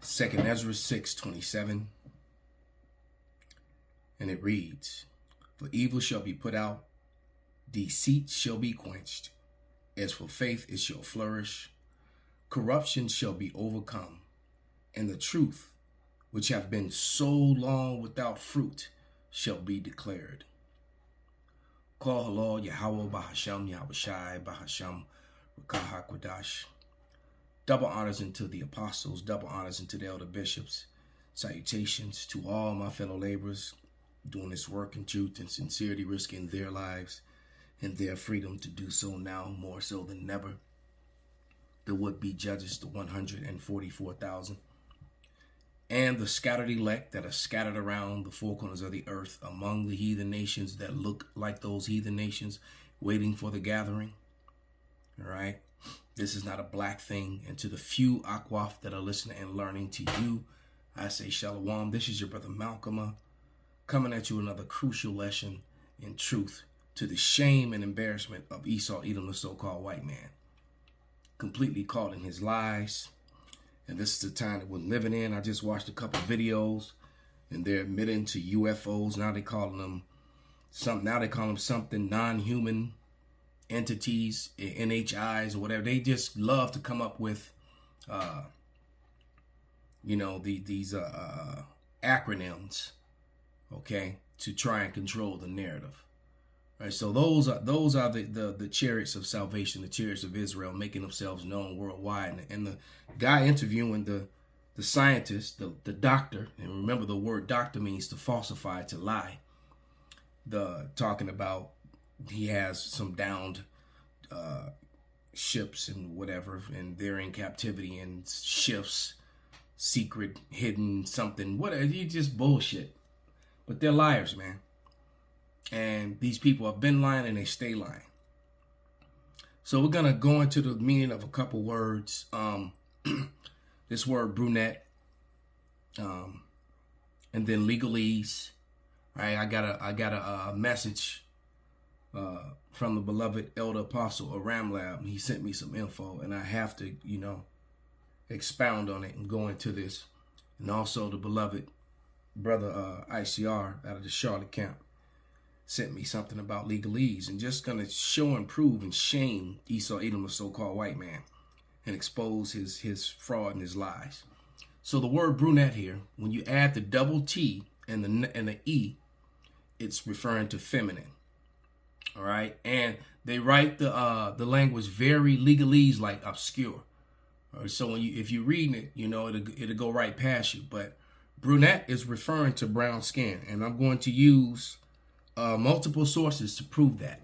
2nd Ezra 6:27, and it reads, "For evil shall be put out, deceit shall be quenched. As for faith, it shall flourish. Corruption shall be overcome, and the truth, which have been so long without fruit, shall be declared." Call halal Yahweh Bahasham Yahushai Bahasham Rakaha Kodash. Double honors unto the apostles, double honors unto the elder bishops. Salutations to all my fellow laborers doing this work in truth and sincerity, risking their lives and their freedom to do so now more so than never. The would-be judges, the 144,000, and the scattered elect that are scattered around the four corners of the earth among the heathen nations that look like those heathen nations waiting for the gathering. All right. This is not a black thing. And to the few Akwaf that are listening and learning, to you, I say Shalom. This is your brother Malcolm coming at you another crucial lesson in truth to the shame and embarrassment of Esau, Edom, the so-called white man, completely caught in his lies. And this is the time that we're living in. I just watched a couple videos, and they're admitting to UFOs. Now they calling them something. Now they call them something non-human entities, NHIs or whatever. They just love to come up with, these acronyms, okay, to try and control the narrative. Right, so those are the chariots of salvation, the chariots of Israel, making themselves known worldwide. And the guy interviewing the scientist, the doctor, and remember the word doctor means to falsify, to lie. Talking about he has some downed ships and whatever, and they're in captivity and shifts, secret, hidden, something, whatever. You just bullshit. But they're liars, man. And these people have been lying and they stay lying. So we're going to go into the meaning of a couple words. This word brunette, and then legalese. Right? I got a message from the beloved elder apostle Aram Lab. He sent me some info, and I have to, expound on it and go into this. And also the beloved brother ICR out of the Charlotte camp sent me something about legalese, and just going to show and prove and shame Esau, Edom, the so-called white man, and expose his fraud and his lies. So the word brunette here, when you add the double T and the E, it's referring to feminine. All right, and they write the language very legalese, like obscure. All right, so if you're reading it, it'll go right past you. But brunette is referring to brown skin, and I'm going to use multiple sources to prove that.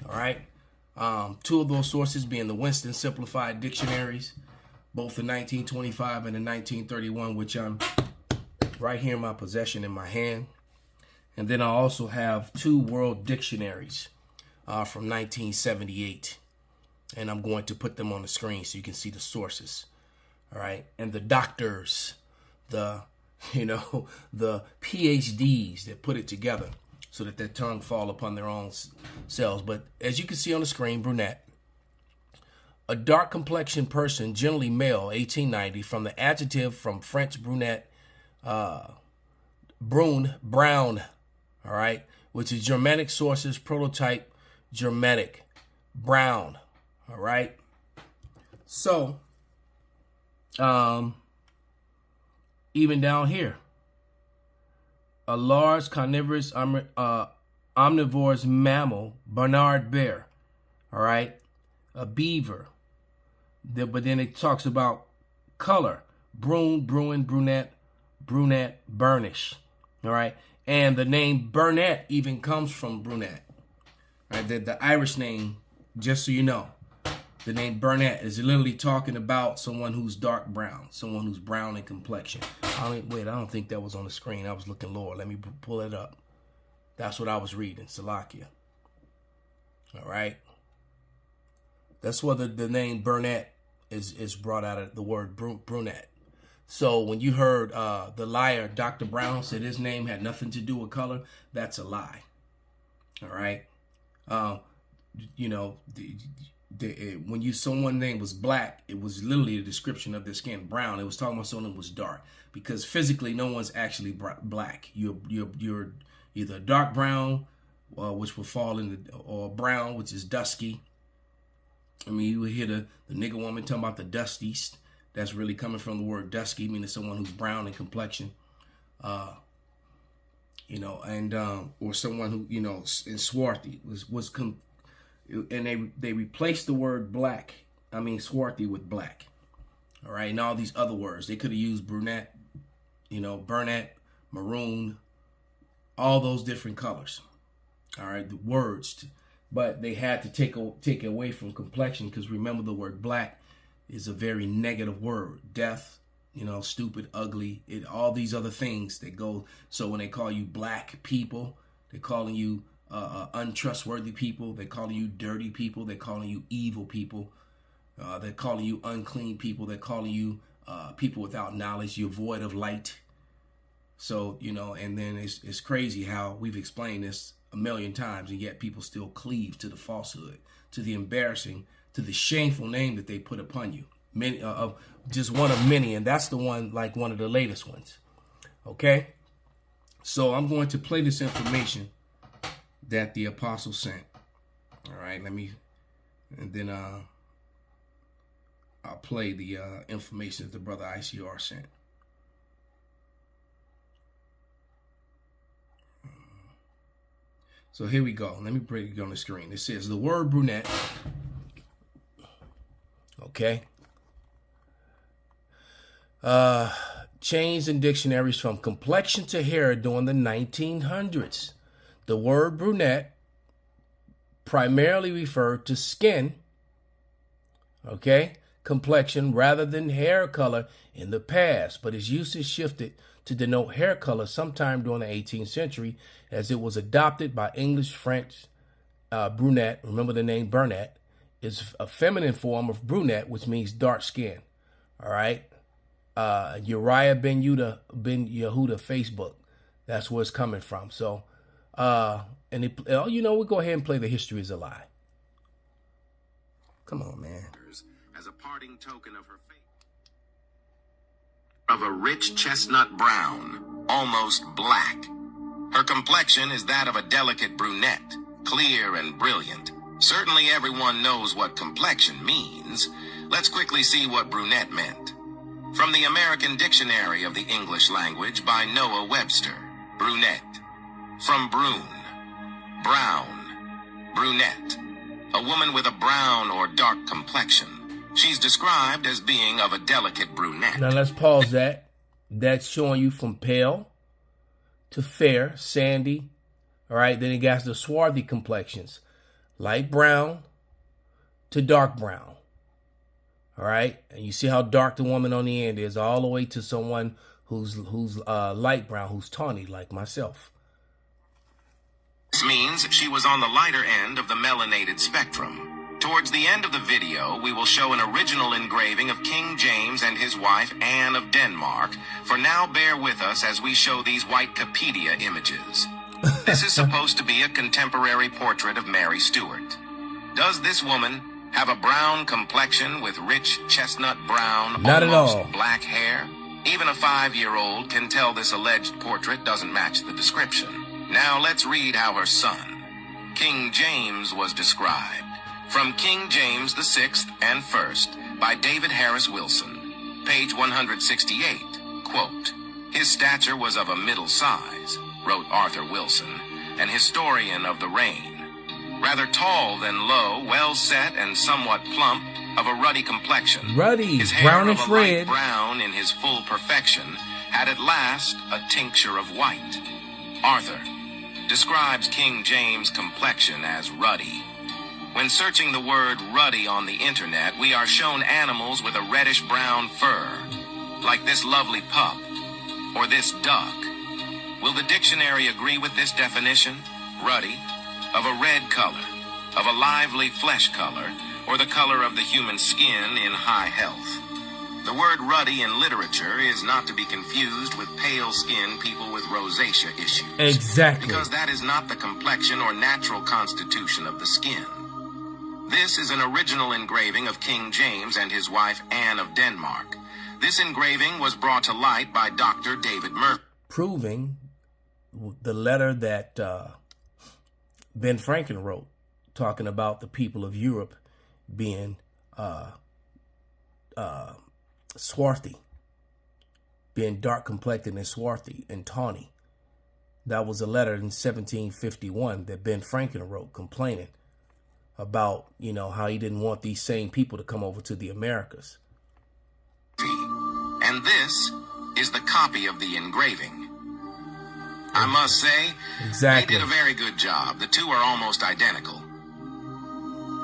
All right. Two of those sources being the Winston Simplified Dictionaries, both the 1925 and the 1931, which I'm right here in my possession in my hand. And then I also have two world dictionaries from 1978. And I'm going to put them on the screen so you can see the sources. All right. And the doctors, the PhDs that put it together, so that their tongue fall upon their own selves. But as you can see on the screen, brunette, a dark complexioned person, generally male, 1890, from the adjective from French brunette, brown, all right, which is Germanic sources, prototype Germanic, brown, all right. So, even down here, a large carnivorous omnivorous mammal, Bernard bear, all right, a beaver. But then it talks about color, brunette, burnish, all right. And the name Burnett even comes from brunette, right? The Irish name, just so you know, the name Burnett is literally talking about someone who's dark brown, someone who's brown in complexion. I don't think that was on the screen. I was looking lower. Let me pull it up. That's what I was reading, Salakia. All right. That's where the name Burnett is brought out of the word brunette. So when you heard the liar, Dr. Brown, said his name had nothing to do with color, that's a lie. All right. when someone's name was black, it was literally a description of their skin. Brown, it was talking about someone who was dark, because physically no one's actually black. You're either dark brown, which will fall into, or brown, which is dusky. I mean, you would hear the nigger woman talking about the dusties. That's really coming from the word dusky, meaning someone who's brown in complexion. You know, and or someone who, you know, in swarthy and they replaced the word black, swarthy, with black. All right, and all these other words. They could have used brunette, you know, burnette, maroon, all those different colors. All right, the words, but they had to take it away from complexion, because remember, the word black is a very negative word. Death, you know, stupid, ugly, all these other things that go. So when they call you black people, they're calling you untrustworthy people. They're calling you dirty people. They're calling you evil people. They're calling you unclean people. They're calling you people without knowledge. You're void of light. So, you know, and then it's crazy how we've explained this a million times, and yet people still cleave to the falsehood, to the embarrassing, to the shameful name that they put upon you. Many of just one of many, and that's the one, like one of the latest ones. Okay, so I'm going to play this information that the apostle sent. All right, and then I'll play the information that the brother ICR sent. So here we go. Let me bring it on the screen. It says the word brunette. Okay. Changed in dictionaries from complexion to hair during the 1900s. The word brunette primarily referred to skin, okay, complexion rather than hair color in the past, but its usage shifted to denote hair color sometime during the 18th century, as it was adopted by English, French. Brunette, remember the name Burnett, is a feminine form of brunette, which means dark skin. All right. Uriah Ben Yehuda Facebook. That's where it's coming from. So, we'll go ahead and play The History is a Lie. Come on, man. As a parting token of her faith, of a rich chestnut brown, almost black. Her complexion is that of a delicate brunette, clear and brilliant. Certainly everyone knows what complexion means. Let's quickly see what brunette meant. From the American Dictionary of the English Language by Noah Webster, brunette. From brune, brown, brunette. A woman with a brown or dark complexion. She's described as being of a delicate brunette. Now let's pause that. That's showing you from pale to fair, sandy. All right, then it got the swarthy complexions. Light brown to dark brown. All right, and you see how dark the woman on the end is, all the way to someone who's light brown, who's tawny like myself. This means she was on the lighter end of the melanated spectrum. Towards the end of the video, we will show an original engraving of King James and his wife Anne of Denmark. For now, bear with us as we show these white Wikipedia images. This is supposed to be a contemporary portrait of Mary Stuart. Does this woman have a brown complexion with rich chestnut brown, Not almost at all. black hair? Even a 5-year-old can tell this alleged portrait doesn't match the description. Now let's read how her son, King James, was described. From King James VI and I by David Harris Wilson, page 168, quote, "His stature was of a middle size," wrote Arthur Wilson, an historian of the reign. "Rather tall than low, well set and somewhat plump, of a ruddy complexion. Ruddy, his hair brownish of a light red. brown in his full perfection, had at last a tincture of white." Arthur describes King James' complexion as ruddy. When searching the word ruddy on the internet, we are shown animals with a reddish-brown fur, like this lovely pup, or this duck. Will the dictionary agree with this definition? Ruddy, of a red color, of a lively flesh color, or the color of the human skin in high health. The word ruddy in literature is not to be confused with pale-skinned people with rosacea issues. Exactly. Because that is not the complexion or natural constitution of the skin. This is an original engraving of King James and his wife Anne of Denmark. This engraving was brought to light by Dr. David Murphy. Proving the letter that Ben Franklin wrote, talking about the people of Europe being swarthy, being dark complected and swarthy and tawny. That was a letter in 1751 that Ben Franklin wrote, complaining about, you know, how he didn't want these same people to come over to the Americas. And this is the copy of the engraving. I must say, exactly, they did a very good job. The two are almost identical.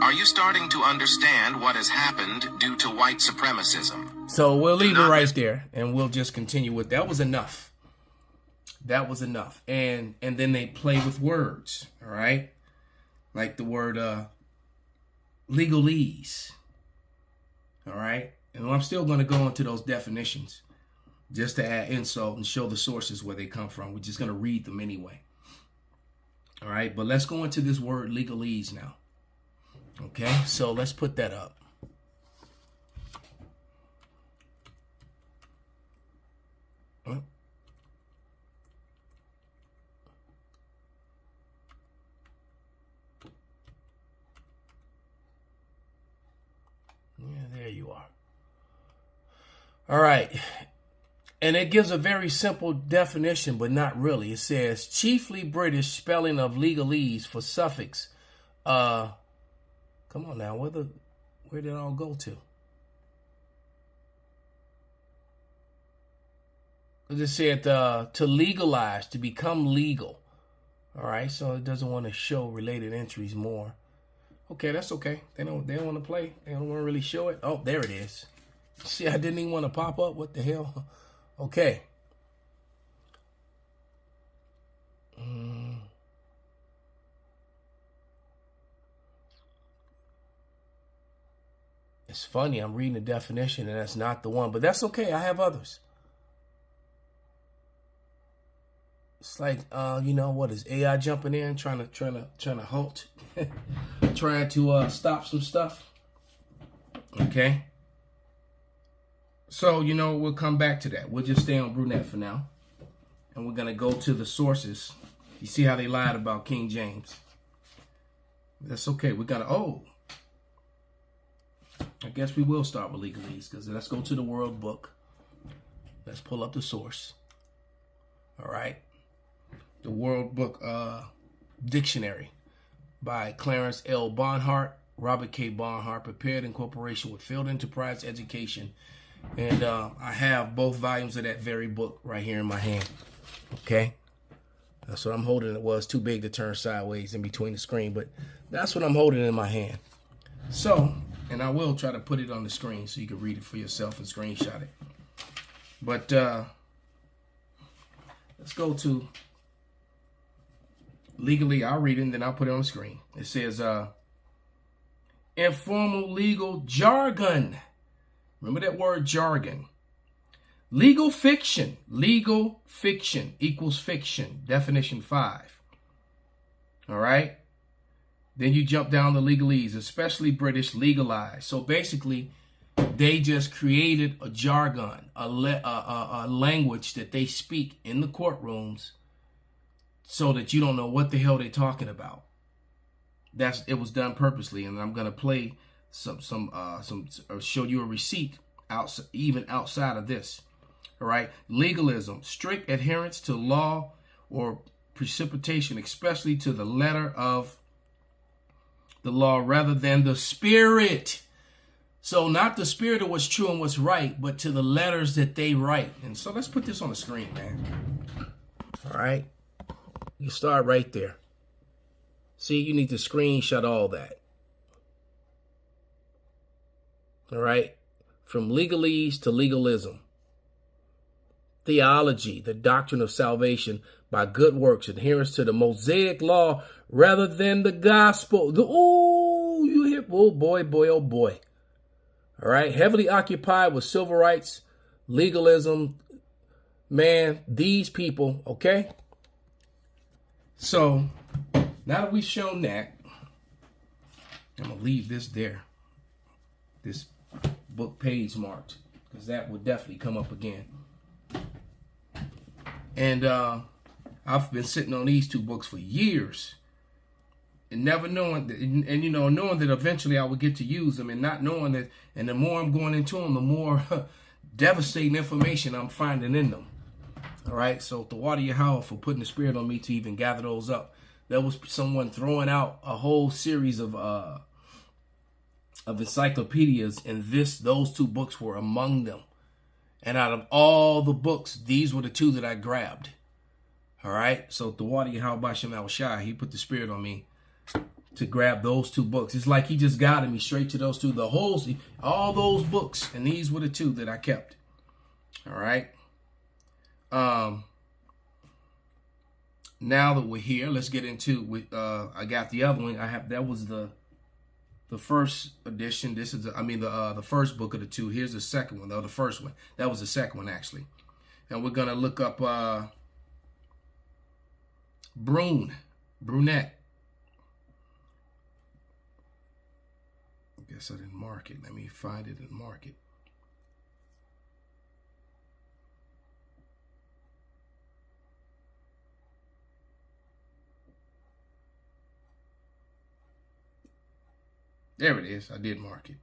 Are you starting to understand what has happened due to white supremacism? So we'll leave it right there, and we'll just continue with that. Was enough. That was enough. And then they play with words, all right? Like the word legalese, all right? And I'm still going to go into those definitions just to add insult and show the sources where they come from. We're just going to read them anyway. All right, but let's go into this word legalese now. Okay, so let's put that up. Yeah, there you are. All right. And it gives a very simple definition, but not really. It says, chiefly British spelling of legalese for suffix. Come on now, where did it all go to? It just said to legalize, to become legal. All right, so it doesn't want to show related entries more. Okay, that's okay. They don't want to play. They don't want to really show it. Oh, there it is. See, I didn't even want to pop up. What the hell? Okay. It's funny. I'm reading the definition and that's not the one, but that's okay. I have others. It's like, you know, what is AI jumping in, trying to halt, trying to stop some stuff. Okay. So, you know, we'll come back to that. We'll just stay on brunette for now. And we're going to go to the sources. You see how they lied about King James. That's okay. We got to, I guess we will start with legalese, because let's go to the World Book. Let's pull up the source. All right. The World Book Dictionary by Clarence L. Barnhart, Robert K. Barnhart, prepared in cooperation with Field Enterprise Education. And I have both volumes of that very book right here in my hand. Okay. That's what I'm holding. It was too big to turn sideways in between the screen, but that's what I'm holding in my hand. So, and I will try to put it on the screen so you can read it for yourself and screenshot it. But let's go to legally. I'll read it and then I'll put it on the screen. It says informal legal jargon. Remember that word jargon. Legal fiction. Legal fiction equals fiction. Definition 5. All right. Then you jump down to legalese, especially British legalized. So basically, they just created a jargon, a language that they speak in the courtrooms so that you don't know what the hell they're talking about. It was done purposely, and I'm gonna play some or show you a receipt even outside of this. All right, legalism, strict adherence to law or precipitation, especially to the letter of the law rather than the spirit. So not the spirit of what's true and what's right, but to the letters that they write. And so let's put this on the screen, man. All right, you start right there. See, you need to screenshot all that. All right. From legalese to legalism. Theology, the doctrine of salvation by good works, adherence to the Mosaic law rather than the gospel. You hear, oh boy. All right. Heavily occupied with civil rights, legalism. Man, these people, okay? So now that we've shown that, I'm going to leave this there. This book page marked, because that would definitely come up again. And I've been sitting on these 2 books for years, and never knowing that, and you know, knowing that eventually I would get to use them, and not knowing that. And the more I'm going into them, the more devastating information I'm finding in them. All right, so Tawadi Yahweh for putting the spirit on me to even gather those up. There was someone throwing out a whole series of encyclopedias, and those 2 books were among them. And out of all the books, these were the 2 that I grabbed. All right, so Tawadi Yahweh Bashem Al Shai, he put the spirit on me to grab those 2 books. It's like he just guided me straight to those 2, all those books, and these were the 2 that I kept. All right. Now that we're here, let's get into I got the other one. That was the first edition. This is the first book of the 2. Here's the second one, though. The first one. That was the second one, actually. And we're gonna look up brunette. I guess I didn't mark it. Let me find it and mark it. There it is. I did mark it.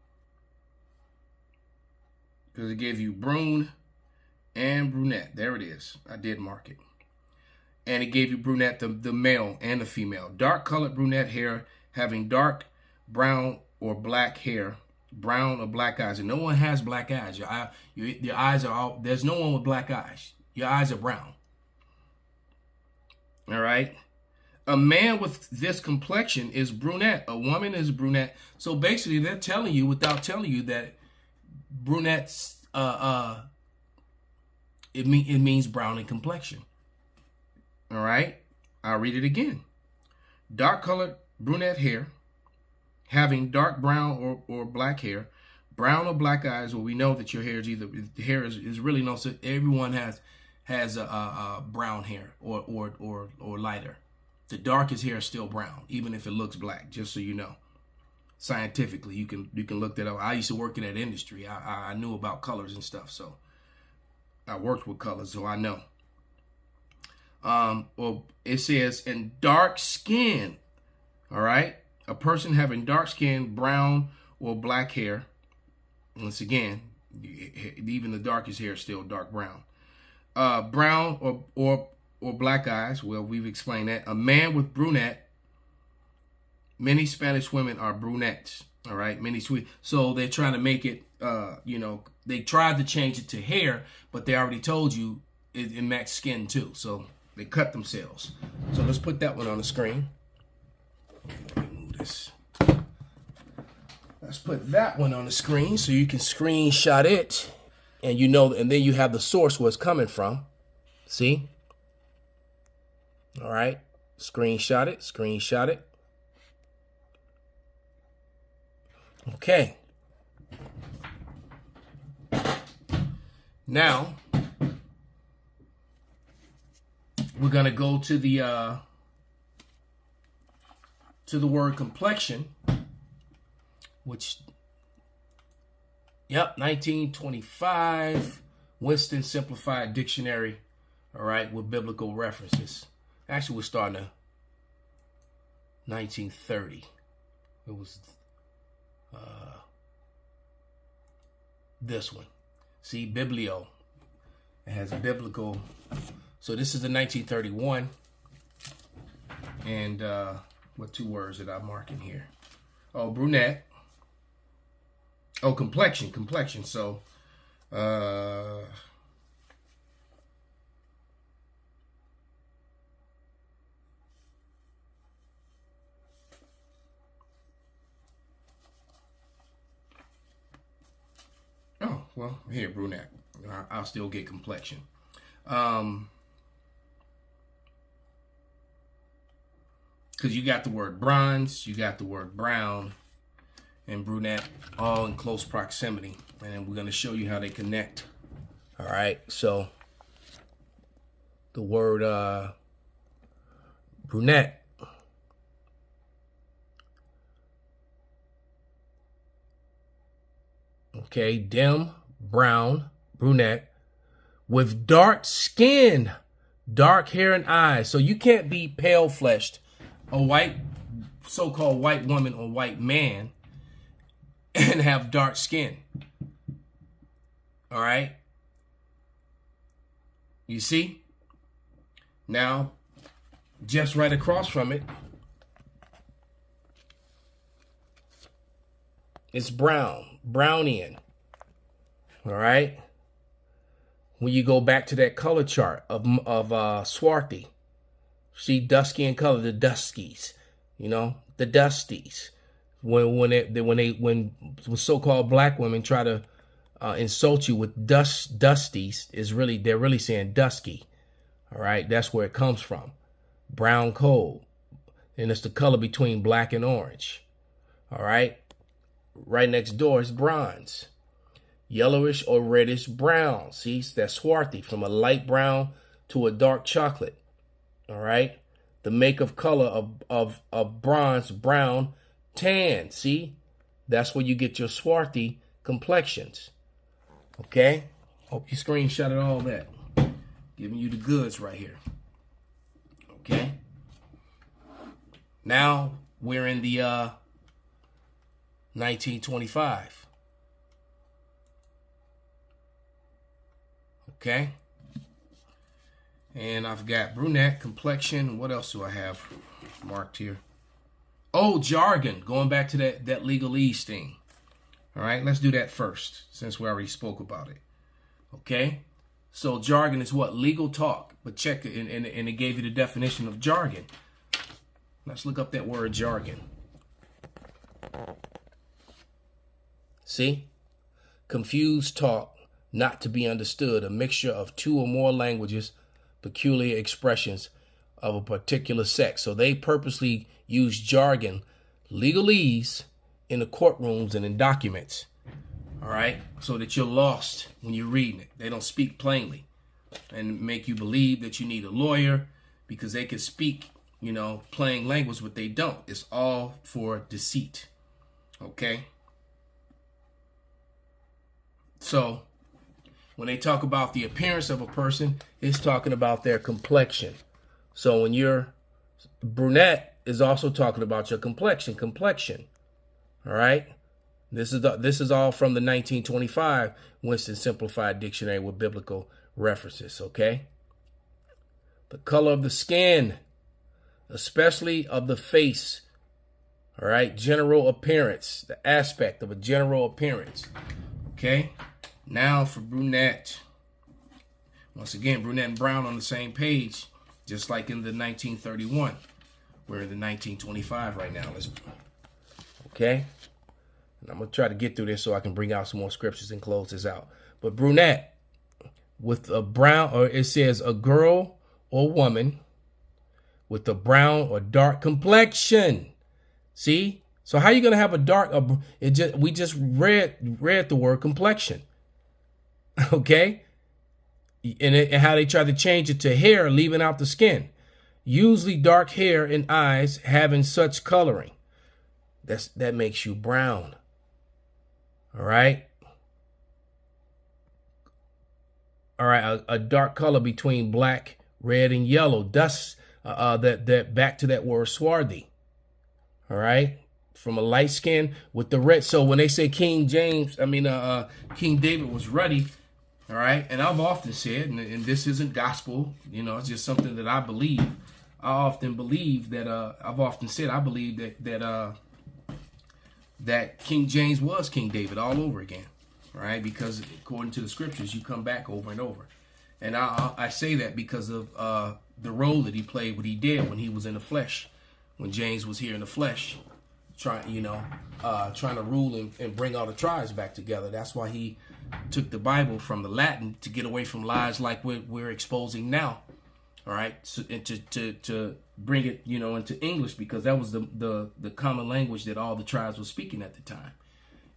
Because it gave you brune and brunette. There it is. I did mark it. And it gave you brunette, the male and the female. Dark colored brunette hair, having dark brown or black hair, brown or black eyes. And no one has black eyes. Your eyes are all, there's no one with black eyes. Your eyes are brown. All right. A man with this complexion is brunette. A woman is brunette. So basically, they're telling you, without telling you, that brunettes, it means brown in complexion. All right. I'll read it again. Dark colored brunette hair, having dark brown or black hair, brown or black eyes. Well, we know that your hair is is really no. So everyone has a brown hair or lighter. The darkest hair is still brown, even if it looks black, just so you know. Scientifically, you can look that up. I used to work in that industry. I knew about colors and stuff, so I worked with colors, so I know. Well, it says, in dark skin, all right? A person having dark skin, brown or black hair. Once again, even the darkest hair is still dark brown. Brown or black eyes. Well, we've explained that. A man with brunette. Many Spanish women are brunettes. All right. Many sweet. So they're trying to make it, they tried to change it to hair, but they already told you it matched skin too. So they cut themselves. So let's put that one on the screen. Let me move this. Let's put that one on the screen so you can screenshot it, and and then you have the source where it's coming from. See? All right, screenshot it. Okay. Now, we're going to go to the word complexion, which, 1925, Winston Simplified Dictionary, all right, with biblical references. Actually, we're starting at 1930. It was this one. See, Biblio. It has biblical. So this is the 1931. And what 2 words did I mark in here? Oh, brunette. Oh, complexion. So, oh, well, here, brunette. I'll still get complexion. Because you got the word bronze, you got the word brown, and brunette all in close proximity. And we're going to show you how they connect. All right, so the word brunette okay, dim, brown, brunette, with dark skin, dark hair and eyes. So you can't be pale fleshed, a white, so-called white woman or white man, and have dark skin. All right. You see? Now, just right across from it, it's brown, brownian. All right. When you go back to that color chart of swarthy, see dusky in color, the duskies, you know, the dusties. When so-called black women try to insult you with dusties, they're really saying dusky. All right, that's where it comes from. Brown coal, and it's the color between black and orange. All right, right next door is bronze, yellowish or reddish brown. See, that's swarthy, from a light brown to a dark chocolate. All right, the makeup color of bronze, brown, tan. See, that's where you get your swarthy complexions. Okay, hope you screenshotted all that. Giving you the goods right here. Okay. Now we're in the 1925. Okay. And I've got brunette, complexion. What else do I have marked here? Oh, jargon. Going back to that legalese thing. All right, let's do that first, since we already spoke about it. Okay. So jargon is what? Legal talk. But check it, and it gave you the definition of jargon. Let's look up that word jargon. See? Confused talk, not to be understood, a mixture of two or more languages, peculiar expressions of a particular sex. So they purposely use jargon, legalese, in the courtrooms and in documents. All right, so that you're lost when you're reading it. They don't speak plainly and make you believe that you need a lawyer because they can speak, you know, plain language, but they don't. It's all for deceit. Okay. So when they talk about the appearance of a person, it's talking about their complexion. So when you're brunette, is also talking about your complexion. All right. This is all from the 1925 Winston Simplified Dictionary with biblical references, okay? The color of the skin, especially of the face, all right? General appearance, the aspect of a general appearance, okay? Now for brunette. Once again, brunette and brown on the same page, just like in the 1931. We're in the 1925 right now. Okay? And I'm going to try to get through this so I can bring out some more scriptures and close this out. But brunette, with a brown, or it says a girl or woman with a brown or dark complexion. See? So how are you going to have a dark, we just read the word complexion. Okay? And how they try to change it to hair, leaving out the skin. Usually dark hair and eyes having such coloring. That makes you brown. All right. All right. A dark color between black, red, and yellow. Dust. That back to that word swarthy. All right. From a light skin with the red. So when they say King David was ruddy. All right. And I've often said, and this isn't gospel, you know, it's just something that I believe. I often believe that. I've often said I believe that King James was King David all over again, right? Because according to the scriptures, you come back over and over. And I say that because of the role that he played, what he did when he was in the flesh, when James was here in the flesh, trying to rule and bring all the tribes back together. That's why he took the Bible from the Latin to get away from lies like we're exposing now. All right, so, and to bring it, you know, into English, because that was the common language that all the tribes were speaking at the time,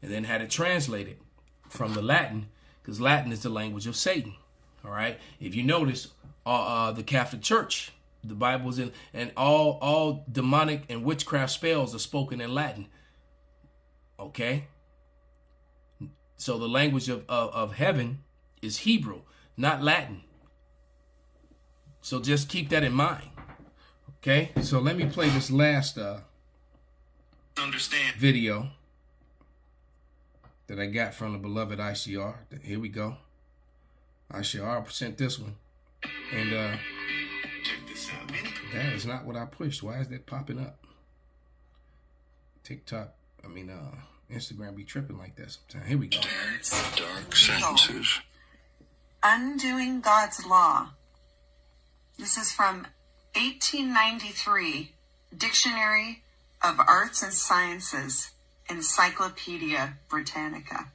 and then had it translated from the Latin, because Latin is the language of Satan. All right, if you notice, the Catholic Church, the Bible is in, and all demonic and witchcraft spells are spoken in Latin. Okay, So the language of heaven is Hebrew, not Latin. So just keep that in mind. Okay, so let me play this last video that I got from the beloved ICR. Here we go. ICR sent this one. And check this out. That is not what I pushed. Why is that popping up? TikTok, Instagram be tripping like that sometimes. Here we go. Dark sentences. Undoing God's Law. This is from 1893, Dictionary of Arts and Sciences, Encyclopedia Britannica.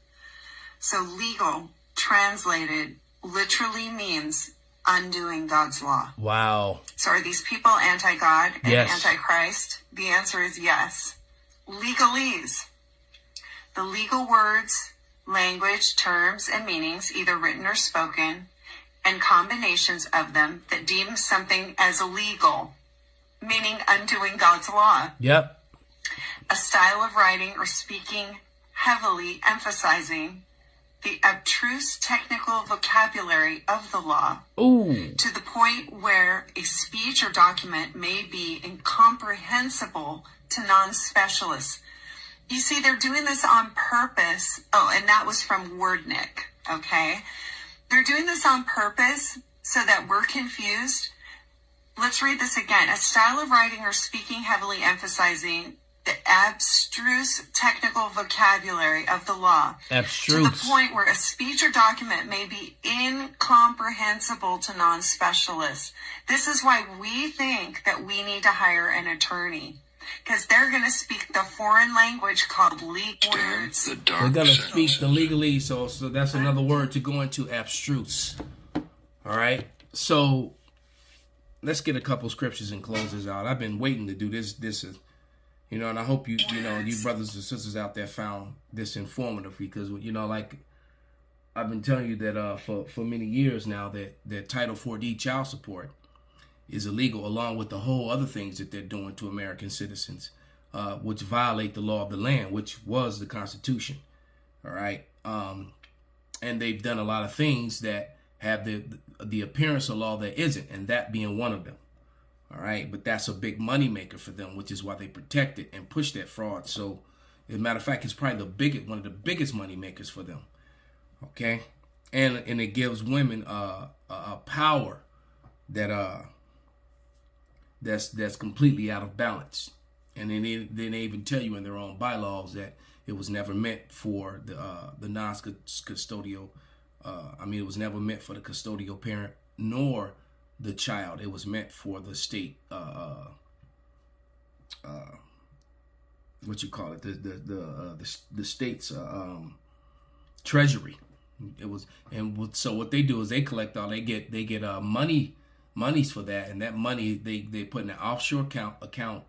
So legal, translated, literally means undoing God's law. Wow. So are these people anti-God and yes. anti-Christ? The answer is yes. Legalese. The legal words, language, terms, and meanings, either written or spoken, and combinations of them that deem something as illegal, meaning undoing God's law. Yep. A style of writing or speaking heavily emphasizing the abstruse technical vocabulary of the law. Ooh. To the point where a speech or document may be incomprehensible to non-specialists. You see, they're doing this on purpose. Oh, and that was from Wordnik, okay? They're doing this on purpose so that we're confused. Let's read this again. A style of writing or speaking heavily emphasizing the abstruse technical vocabulary of the law. Abstruse. To the point where a speech or document may be incomprehensible to non-specialists. This is why we think that we need to hire an attorney. Because they're going to speak the foreign language called legal words. They're going to speak the legalese, so that's another word to go into, abstruse. All right? So, let's get a couple scriptures and close this out. I've been waiting to do this. This is, and I hope you brothers and sisters out there found this informative, because, like I've been telling you that for many years now that Title 4D child support is illegal, along with the whole other things that they're doing to American citizens, which violate the law of the land, which was the Constitution. All right. And they've done a lot of things that have the appearance of law that isn't, and that being one of them. All right. But that's a big money maker for them, which is why they protect it and push that fraud. So, as a matter of fact, it's probably one of the biggest money makers for them. Okay. And it gives women a power that's completely out of balance. And then they even tell you in their own bylaws that it was never meant for the non-custodial. It was never meant for the custodial parent nor the child. It was meant for the state. What you call it? The state's treasury. It was, and so what they do is they collect all. They get monies for that, and that money they put in an offshore account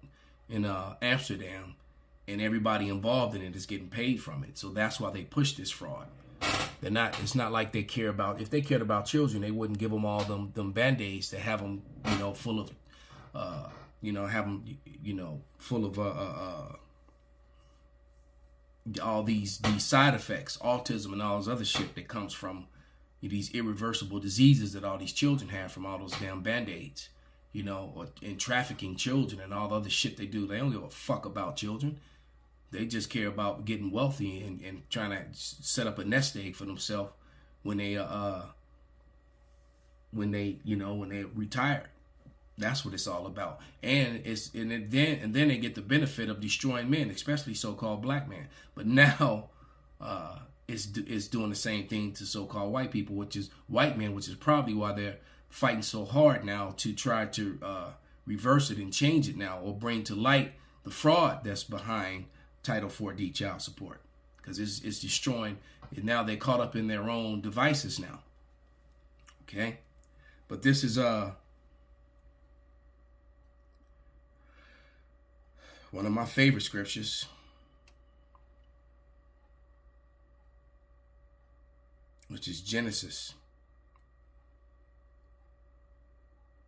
in Amsterdam, and everybody involved in it is getting paid from it. So that's why they push this fraud. It's not like they care about, if they cared about children, they wouldn't give them all them band-aids to have them, full of, full of all these side effects, autism and all this other shit that comes from these irreversible diseases that all these children have from all those damn band-aids, and trafficking children and all the other shit they do. They don't give a fuck about children. They just care about getting wealthy and trying to set up a nest egg for themselves when they retire. That's what it's all about. And then they get the benefit of destroying men, especially so-called black men. But now it's doing the same thing to so-called white people, which is white men, which is probably why they're fighting so hard now to try to reverse it and change it now, or bring to light the fraud that's behind Title 4D child support, because it's destroying. And now they're caught up in their own devices now. Okay, but this is one of my favorite scriptures. Which is Genesis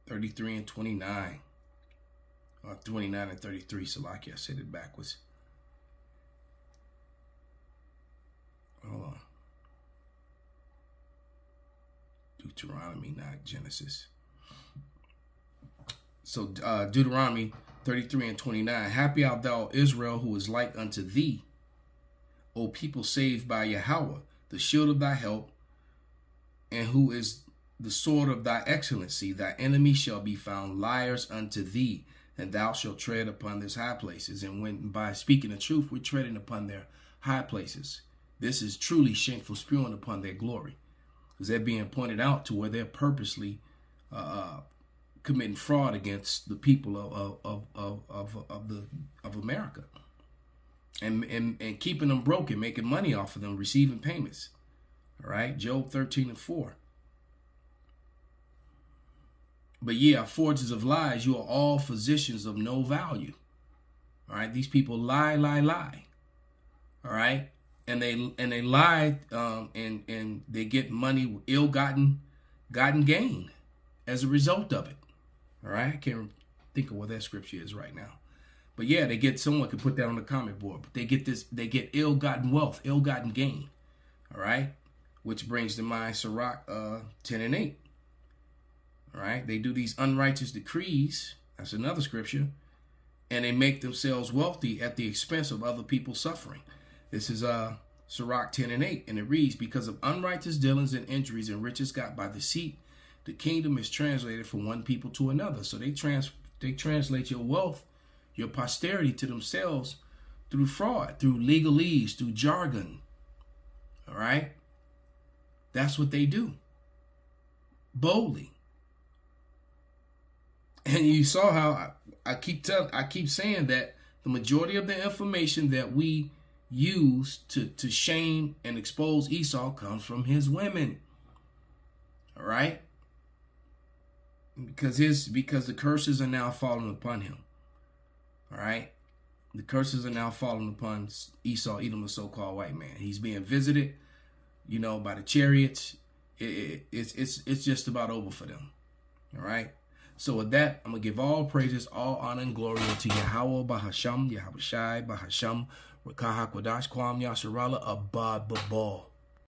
33 and 29. Or 29 and 33, Salaki, I said it backwards. Hold on. Deuteronomy, not Genesis. So Deuteronomy 33 and 29. Happy art thou, Israel, who is like unto thee, O people saved by Yahweh, the shield of thy help, and who is the sword of thy excellency. Thy enemy shall be found liars unto thee, and thou shalt tread upon their high places. And when by speaking the truth, we're treading upon their high places. This is truly shameful spewing upon their glory, because they're being pointed out to where they're purposely committing fraud against the people of America, and keeping them broke and making money off of them, receiving payments. All right, Job 13 and 4. But ye are forgers of lies. You are all physicians of no value. All right, these people lie. All right, and they lie, and they get money, ill-gotten gain as a result of it. All right, I can't think of what that scripture is right now, but yeah, they get, someone could put that on the comment board. But they get ill-gotten wealth, ill-gotten gain. All right, which brings to mind Sirach 10 and 8. All right, they do these unrighteous decrees. That's another scripture, and they make themselves wealthy at the expense of other people suffering. This is Sirach 10 and 8, and it reads, because of unrighteous dealings and injuries and riches got by deceit, the kingdom is translated from one people to another. So they translate your wealth, your posterity, to themselves through fraud, through legalese, through jargon. All right, that's what they do, boldly. And you saw how I keep saying that the majority of the information that we use to shame and expose Esau comes from his women. All right, because the curses are now falling upon him. All right, the curses are now falling upon Esau, Edom, the so-called white man. He's being visited, by the chariots. It's just about over for them. All right. So with that, I'm going to give all praises, all honor, and glory unto Yahweh, Bahasham, Yahweh Shai, Bahasham, Rakaha Kodash, Kwam Yasharala, Abad Babal.